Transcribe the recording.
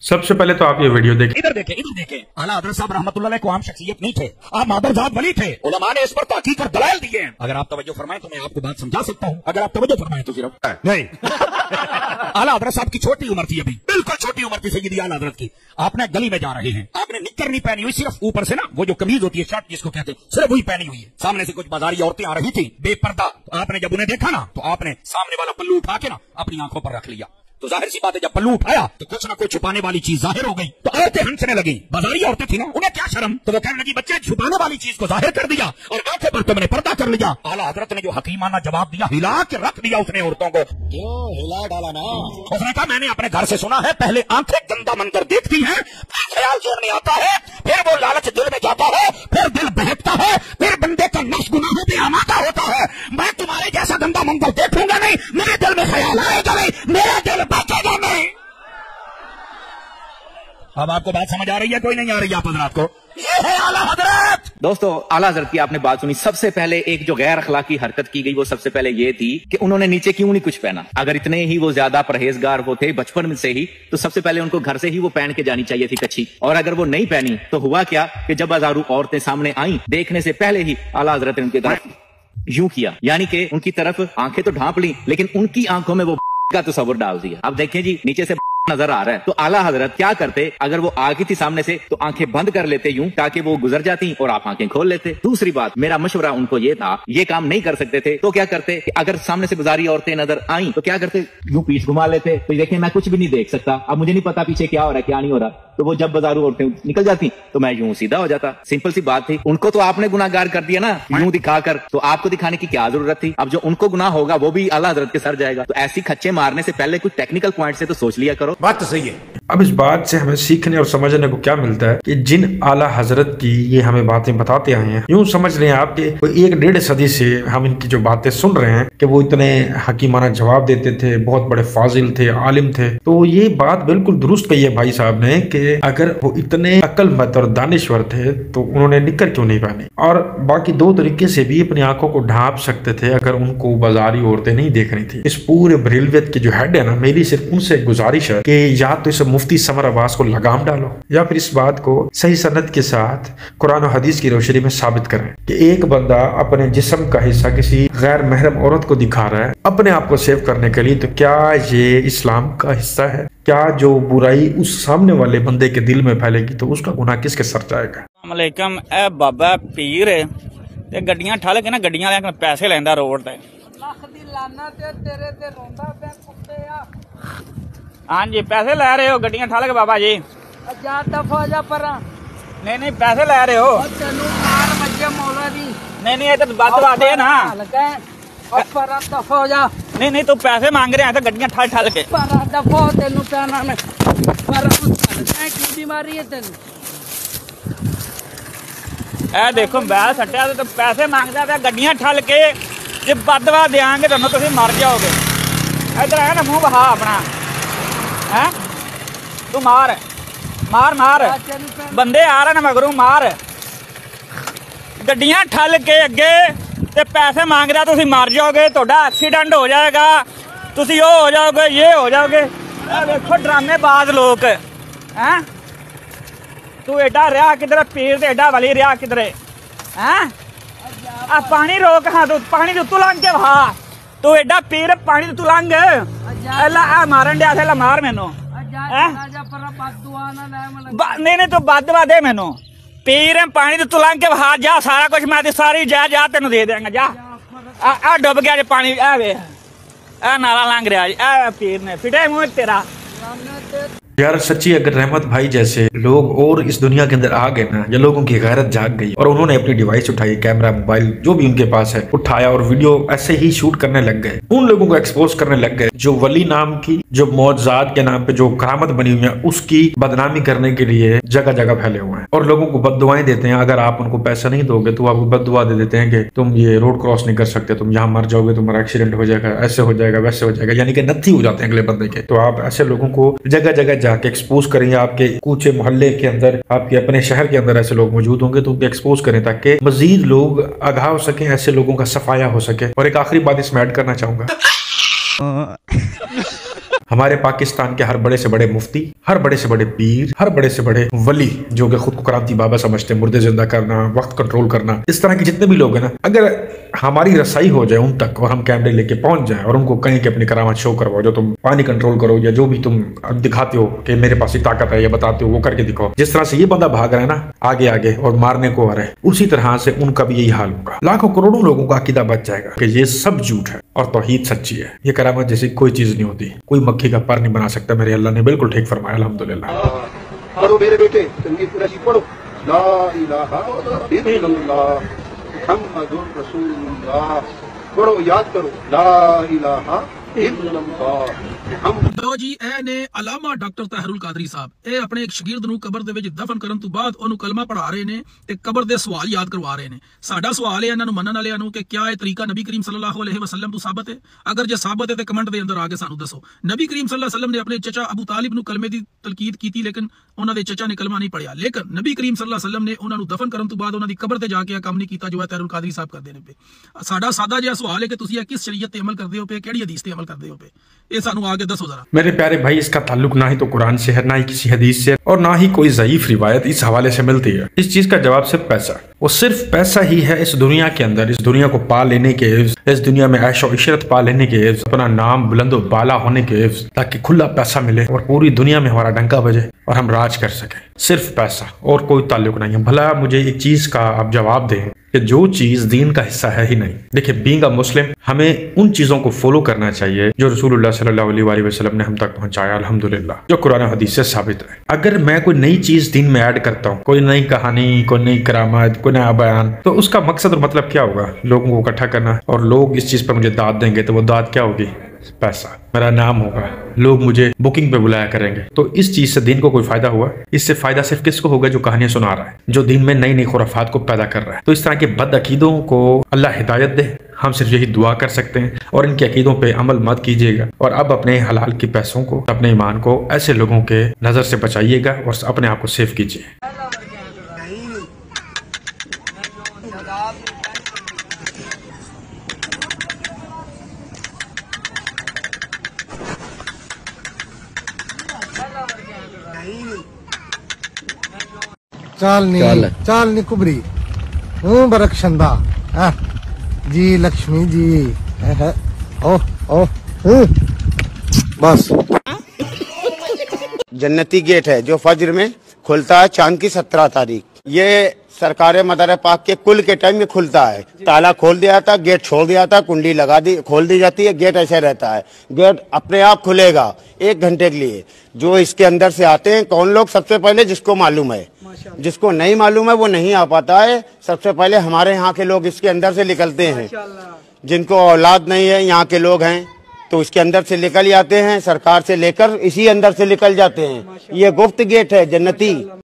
सबसे पहले तो आप ये वीडियो देखें। इधर देखें। आला हज़रत साहब रहमतुल्लाह अलैह को आम शख्सियत नहीं थे, आप मादरजात वली थे। उलमा ने इस पर ताकीद और दलाइल दिए हैं। अगर आप तवज्जो फरमाएं तो मैं आपको बात समझा सकता हूँ। अगर आप तवज्जो फरमाएं तो सिर्फ नहीं। आला हज़रत साहब की छोटी उम्र थी, अभी बिल्कुल छोटी उम्र थी सैयदी आला हज़रत की। आपने गली में जा रहे हैं, आपने निक्कर नहीं पहनी हुई, सिर्फ ऊपर से ना वो जो कमीज होती है, शर्ट जिसको कहते हैं, सिर्फ वही पहनी हुई है। सामने से कुछ बाजारी औरतें आ रही थी बेपर्दा। तो आपने जब उन्हें देखा ना, तो आपने सामने वाला पल्लू उठा के ना अपनी आंखों पर रख लिया। तो जाहिर सी बात है, जब पल्लू उठाया तो कुछ ना कुछ छुपाने वाली चीज जाहिर हो गई। तो औरतें हंसने लगी। बाजारी औरतें थी ना, उन्हें क्या शर्म, तो वो कहने लगी बच्चे छुपाने वाली चीज को जाहिर कर दिया और आंखें पर तुमने पर्दा कर लिया। आला हज़रत ने जो हकीमाना जवाब दिया, हिला के रख दिया उसने औरतों को। क्यों हिला डाला ना? उसने कहा मैंने अपने घर से सुना है, पहले आंखें गंदा मंजर देखती हैं, फिर ख्याल जेब में आता है, फिर वो लालच दिल में जाता है, फिर दिल बहकता है, फिर बंदे का नफ्स गुनाहों पे आमादा होता है। मैं तुम्हारे जैसा गंदा मंजर देखूंगा नहीं, मेरे दिल में ख्याल आएगा नहीं, मेरा दिल बचेगा नहीं। अब आपको बात समझ आ रही है, कोई नहीं आ रही आप हजरात को? ये है आला हजरत। दोस्तों, आला हजरत की आपने बात सुनी। सबसे पहले एक जो गैर अखलाकी हरकत की गई, वो सबसे पहले ये थी कि उन्होंने नीचे क्यों नहीं कुछ पहना। अगर इतने ही वो ज्यादा परहेजगार वो थे बचपन में से ही, तो सबसे पहले उनको घर से ही वो पहन के जानी चाहिए थी कच्छी। और अगर वो नहीं पहनी तो हुआ क्या कि जब हजारों औरतें सामने आई, देखने से पहले ही आला हजरत ने उनकी तरफ यूं किया, यानी कि उनकी तरफ आंखें तो ढांप ली, लेकिन उनकी आंखों में वो का तस्वर डाल दिया। अब देखें जी, नीचे से नजर आ रहा है, तो आला हजरत क्या करते, अगर वो आ गई थी सामने से तो आंखें बंद कर लेते यूं, ताकि वो गुजर जाती और आप आंखें खोल लेते। दूसरी बात, मेरा मशवरा उनको ये था, ये काम नहीं कर सकते थे तो क्या करते कि अगर सामने से बाजारी औरतें नजर आई तो क्या करते, यूं पीठ घुमा लेते। तो देखिए मैं कुछ भी नहीं देख सकता, अब मुझे नहीं पता पीछे क्या हो रहा है क्या नहीं हो रहा। तो वो जब बाजारू औरतें निकल जाती तो मैं यूं सीधा हो जाता। सिंपल सी बात थी। उनको तो आपने गुनाहगार कर दिया ना यूं दिखाकर, तो आपको दिखाने की क्या जरूरत थी। अब जो उनको गुनाह होगा वो भी आला हजरत के सर जाएगा। तो ऐसी खच्चे मारने से पहले कुछ टेक्निकल पॉइंट से तो सोच लिया करो। बात तो सही है। अब इस बात से हमें सीखने और समझने को क्या मिलता है कि जिन आला हजरत की ये हमें बातें बताते आए हैं, यूं समझ रहे हैं आप कि 1-1.5 सदी से हम इनकी जो बातें सुन रहे हैं कि वो इतने हकीमाना जवाब देते थे, बहुत बड़े फाजिल थे, आलिम थे। तो ये बात बिल्कुल दुरुस्त कही है भाई साहब ने कि अगर वो इतने अक्लमंद और दानिश्वर थे तो उन्होंने निक्कर क्यों नहीं पहनी। और बाकी 2 तरीके से भी अपनी आंखों को ढांप सकते थे अगर उनको बाजारी औरतें नहीं देख रही थी। इस पूरे बरेलवियत की जो हेड है ना, मेरी सिर्फ उनसे गुजारिश है कि या तो इस मुफ्ती समर अब्बास को लगाम डालो, या फिर इस बात को सही सनद के साथ कुरान और हदीस की रोशनी में साबित करें कि एक बंदा अपने जिस्म का हिस्सा किसी गैर महरम औरत को दिखा रहा है अपने आप को सेव करने के लिए, तो क्या ये इस्लाम का हिस्सा है? क्या जो बुराई उस सामने वाले बंदे के दिल में फैलेगी तो उसका गुनाह किसके सर जाएगा? अलैकुम, ए बाबा पीर ते गड्डियां ठल के ना गड्डियां वाले पैसे लेंदा रोड ते। हाँ जी, पैसे ले रहे हो गड्डियां ठल के बाबा जी? नहीं पैसे ले रहे हो? नहीं ये तो बात है ना। नहीं तू पैसे मांग रहे हैं तो गड्डियां ठल के। ए देखो बैल सट्टिया तो पैसे मांगता था गड्डियां ठल के, जे बदवा देंगे तो तुम मर जाओगे। इधर है ना मुंह बहा अपना है, तू मार बंदे आ रहे ना मगरू, मार गड्डियां ठल के अगे ते पैसे मांग रहा, तुम मर जाओगे, थोड़ा एक्सीडेंट हो जाएगा, तुम वो हो जाओगे, ये हो जाओगे। देखो ड्रामेबाज लोग हैं। तू एडा रहा किधर पीर ते एडा वाली रहा किधर है? पानी रोक, हाँ तू पानी तू लंघ के वहा, तू एडा पीर पानी तू लंघ मारन दिया मार मैनू। नहीं तू बदवा दे मैनू, पीर पानी तू लंघ के वहा जा, सारा कुछ मैं सारी जा तेन दे देंगे जा। आ डुब गया पानी, वे नाला लंघ रहा पीर ने फिटे मुंह तेरा। यार सच्ची अगर रहमत भाई जैसे लोग और इस दुनिया के अंदर आ गए ना, या लोगों की गैरत जाग गई और उन्होंने अपनी डिवाइस उठाई, कैमरा मोबाइल जो भी उनके पास है उठाया और वीडियो ऐसे ही शूट करने लग गए, उन लोगों को एक्सपोज करने लग गए जो वली नाम की, जो मौजजात के नाम पे जो करामत बनी हुई है उसकी बदनामी करने के लिए जगह जगह फैले हुए हैं और लोगों को बददुआएं देते हैं। अगर आप उनको पैसा नहीं दोगे तो आपको बददुआ दे देते हैं कि तुम ये रोड क्रॉस नहीं कर सकते, तुम यहाँ मर जाओगे, तुम्हारा एक्सीडेंट हो जाएगा, ऐसे हो जाएगा, वैसे हो जाएगा, यानी कि नत्थी हो जाते हैं अगले बंदे के। तो आप ऐसे लोगों को जगह जगह जाके एक्सपोज करें, आपके कूचे मोहल्ले के अंदर, आपके अपने शहर के अंदर ऐसे लोग मौजूद होंगे तो उनको एक्सपोज करें ताकि मजीद लोग आगाह हो सके, ऐसे लोगों का सफाया हो सके। और एक आखिरी बात इसमें ऐड करना चाहूंगा, हमारे पाकिस्तान के हर बड़े से बड़े मुफ्ती, हर बड़े से बड़े पीर, हर बड़े से बड़े वली जो कि खुद को क्रांति बाबा समझते हैं, मुर्दे जिंदा करना, वक्त कंट्रोल करना, इस तरह के जितने भी लोग हैं ना, अगर हमारी रसाई हो जाए उन तक और हम कैमरे लेके पहुंच जाए और उनको कहीं कि अपनी करामात शो करवाओ, जो तुम पानी कंट्रोल करो या जो भी तुम दिखाते हो कि मेरे पास ताकत है या बताते हो, वो करके दिखाओ। जिस तरह से ये बंदा भाग रहा है ना आगे आगे और मारने को आ रहा है, उसी तरह से उनका भी यही हाल होगा। लाखों करोड़ों लोगों का अकीदा बच जाएगा कि ये सब झूठ है और तौहीद सच्ची है। ये करामत जैसी कोई चीज नहीं होती, कोई मक्खी का पर नहीं बना सकता। मेरे अल्लाह ने बिल्कुल ठीक फरमाया, अल्हम्दुलिल्लाह। पढ़ो मेरे बेटे, संगीत कुरैशी पढ़ो, ला इलाहा इल्लल्लाह मुहम्मदुर रसूलुल्लाह, पढ़ो याद करो, ला इलाहा ਲਓ ਜੀ, ਇਹ ਨੇ ਅਲਾਮਾ ਡਾਕਟਰ ਤਾਹਿरुल ਕਾਦਰੀ ਸਾਹਿਬ। ਇਹ ਆਪਣੇ ਇੱਕ ਸ਼ਾਗਿਰਦ ਨੂੰ ਕਬਰ ਦੇ ਵਿੱਚ ਦਫਨ ਕਰਨ ਤੋਂ ਬਾਅਦ ਉਹਨੂੰ ਕਲਮਾ ਪੜ੍ਹਾ ਰਹੇ ਨੇ ਤੇ ਕਬਰ ਦੇ ਸਵਾਲ ਯਾਦ ਕਰਵਾ ਰਹੇ ਨੇ। ਸਾਡਾ ਸਵਾਲ ਹੈ ਇਹਨਾਂ ਨੂੰ ਮੰਨਣ ਵਾਲਿਆਂ ਨੂੰ ਕਿ ਕਿਆ ਇਹ ਤਰੀਕਾ ਨਬੀ ਕਰੀਮ ਸੱਲੱਲਾਹੁ ਅਲੈਹਿ ਵਸੱਲਮ ਤੋਂ ਸਾਬਤ ਹੈ? ਅਗਰ ਜੇ ਸਾਬਤ ਹੈ ਤੇ ਕਮੈਂਟ ਦੇ ਅੰਦਰ ਆ ਕੇ ਸਾਨੂੰ ਦੱਸੋ। ਨਬੀ ਕਰੀਮ ਸੱਲੱਲਾਹੁ ਅਲੈਹਿ ਵਸੱਲਮ ਨੇ ਆਪਣੇ ਚਚਾ ਅਬੂ ਤਾਲਿਬ ਨੂੰ ਕਲਮੇ ਦੀ ਤਲਕੀਦ ਕੀਤੀ, ਲੇਕਿਨ ਉਹਨਾਂ ਦੇ ਚਚਾ ਨੇ ਕਲਮਾ ਨਹੀਂ ਪੜਿਆ। ਲੇਕਿਨ ਨਬੀ ਕਰੀਮ ਸੱਲੱਲਾਹੁ ਅਲੈਹਿ ਵਸੱਲਮ ਨੇ ਉਹਨਾਂ ਨੂੰ ਦਫਨ ਕਰਨ ਤੋਂ ਬਾਅਦ ਉਹਨਾਂ ਦੀ ਕਬਰ ਤੇ ਜਾ ਕੇ ਇਹ ਕੰਮ ਨਹੀਂ ਕੀਤਾ ਜੋ ਇਹ ਤਾਹਿरुल ਕਾਦਰੀ ਸਾਹਿਬ ਕਰਦੇ ਨੇ ਪਏ। ਸਾਡਾ ਸਾਦਾ ਜਿਹਾ ਸਵਾਲ ਹੈ ਕਿ ਤੁਸੀਂ ਇਹ ਕਿਸ ਸ਼ਰੀਅਤ ਤੇ ਅਮਲ ਕਰਦੇ ਹੋ ਪਏ, ਕਿਹੜੀ हदीस ਤੇ अमल करते हो पे, ये सानू आगे दसो जरा। मेरे प्यारे भाई, इसका ताल्लुक ना ही तो कुरान से है, ना ही किसी हदीस से, और ना ही कोई ज़ईफ रिवायत इस हवाले से मिलती है। इस चीज का जवाब सिर्फ पैसा, वो सिर्फ पैसा ही है इस दुनिया के अंदर। इस दुनिया को पा लेने के, इस दुनिया में ऐशो इशरत पा लेने के, अपना नाम बुलंदो बाला होने के, ताकि खुला पैसा मिले और पूरी दुनिया में हमारा डंका बजे और हम राज कर सके। सिर्फ पैसा और कोई ताल्लुक नहीं है। भला मुझे एक चीज का आप जवाब दें कि जो चीज दीन का हिस्सा है ही नहीं। देखिए, बीइंग अ मुस्लिम हमें उन चीजों को फॉलो करना चाहिए जो रसूलुल्लाह सल्लल्लाहु अलैहि वसल्लम ने हम तक पहुंचाया, अल्हम्दुलिल्लाह, जो कुरान हदीस से साबित है। अगर मैं कोई नई चीज दीन में ऐड करता हूँ, कोई नई कहानी, कोई नई करामत, कोई नया बयान, तो उसका मकसद और मतलब क्या होगा? लोगों को इकट्ठा करना। और लोग इस चीज पर मुझे दाद देंगे तो वो दाद क्या होगी? पैसा। मेरा नाम होगा, लोग मुझे बुकिंग पे बुलाया करेंगे। तो इस चीज से दीन को कोई फायदा हुआ? इससे फायदा सिर्फ किसको होगा? जो कहानियां सुना रहा है, जो दीन में नई नई खुराफात को पैदा कर रहा है। तो इस तरह के बद अकीदों को अल्लाह हिदायत दे। हम सिर्फ यही दुआ कर सकते हैं और इनके अकीदों पे अमल मत कीजिएगा। और अब अपने हलाल के पैसों को, अपने ईमान को ऐसे लोगों के नजर से बचाइएगा और अपने आप को सेफ कीजिए। चालनी कुबरी बरकशंदा जी, लक्ष्मी जी बस। जन्नती गेट है जो फज्र में खुलता है, चांद की 17 तारीख। ये सरकार मदर पाक के कुल के टाइम में खुलता है। ताला खोल दिया था, गेट छोड़ दिया था, कुंडी लगा दी, खोल दी जाती है, गेट ऐसे रहता है। गेट अपने आप खुलेगा 1 घंटे के लिए। जो इसके अंदर से आते हैं कौन लोग? सबसे पहले जिसको मालूम है, जिसको नहीं मालूम है वो नहीं आ पाता है। सबसे पहले हमारे यहाँ के लोग इसके अंदर से निकलते हैं। जिनको औलाद नहीं है, यहाँ के लोग हैं, तो इसके अंदर से निकल जाते हैं। सरकार से लेकर इसी अंदर से निकल जाते हैं। ये गुप्त गेट है जन्नती।